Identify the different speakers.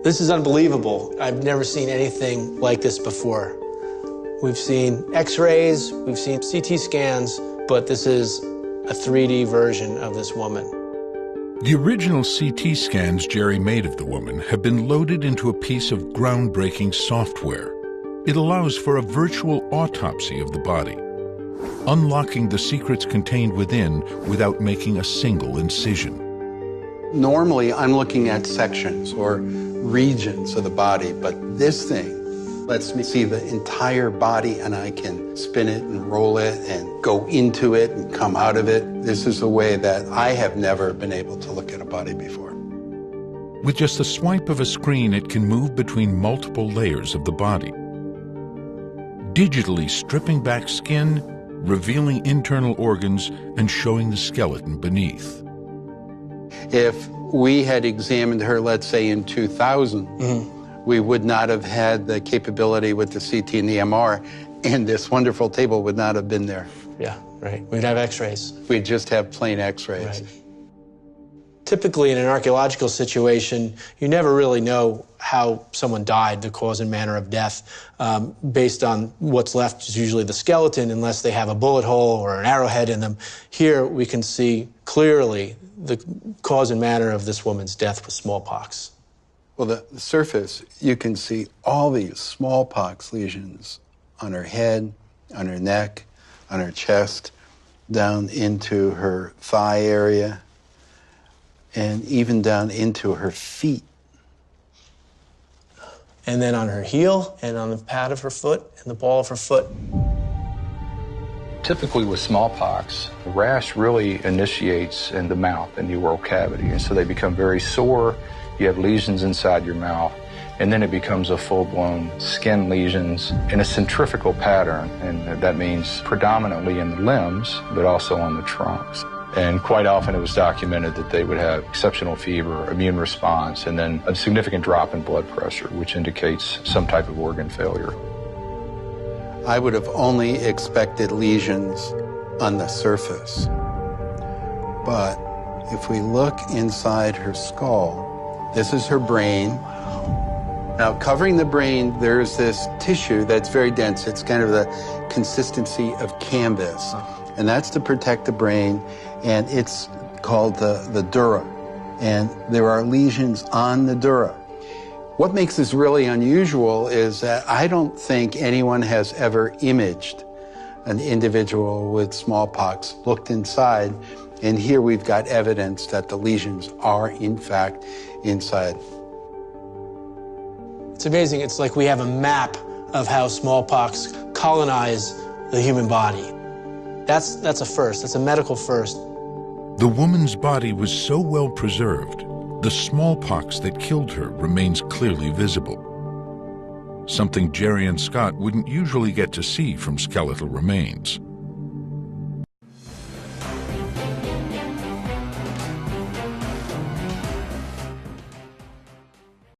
Speaker 1: This is unbelievable. I've never seen anything like this before. We've seen X-rays, we've seen CT scans, but this is a 3D version of this woman.
Speaker 2: The original CT scans Jerry made of the woman have been loaded into a piece of groundbreaking software. It allows for a virtual autopsy of the body, unlocking the secrets contained within without making a single incision.
Speaker 3: Normally, I'm looking at sections or regions of the body, but this thing lets me see the entire body, and I can spin it and roll it and go into it and come out of it. This is a way that I have never been able to look at a body before.
Speaker 2: With just a swipe of a screen, it can move between multiple layers of the body, digitally stripping back skin, revealing internal organs, and showing the skeleton beneath.
Speaker 3: If we had examined her, let's say, in 2000, we would not have had the capability with the CT and the MR, and this wonderful table would not have been there.
Speaker 1: Yeah, right. We'd have X-rays.
Speaker 3: We'd just have plain X-rays.
Speaker 1: Right. Typically, in an archaeological situation, you never really know how someone died, the cause and manner of death. Based on what's left is usually the skeleton, unless they have a bullet hole or an arrowhead in them. Here, we can see clearly the cause and manner of this woman's death with smallpox.
Speaker 3: Well, the surface, you can see all these smallpox lesions on her head, on her neck, on her chest, down into her thigh area, and even down into her feet.
Speaker 1: And then on her heel, and on the pad of her foot, and the ball of her foot.
Speaker 4: Typically with smallpox, the rash really initiates in the mouth, in the oral cavity, and so they become very sore. You have lesions inside your mouth, and then it becomes a full-blown skin lesions in a centrifugal pattern, and that means predominantly in the limbs, but also on the trunks. And quite often it was documented that they would have exceptional fever, immune response, and then a significant drop in blood pressure, which indicates some type of organ failure.
Speaker 3: I would have only expected lesions on the surface. But if we look inside her skull, this is her brain. Now, covering the brain, there's this tissue that's very dense. It's kind of the consistency of canvas. And that's to protect the brain, and it's called the dura. And there are lesions on the dura. What makes this really unusual is that I don't think anyone has ever imaged an individual with smallpox, looked inside, and here we've got evidence that the lesions are, in fact, inside.
Speaker 1: It's amazing. It's like we have a map of how smallpox colonized the human body. That's a first. That's a medical first.
Speaker 2: The woman's body was so well preserved, the smallpox that killed her remains clearly visible, something Jerry and Scott wouldn't usually get to see from skeletal remains.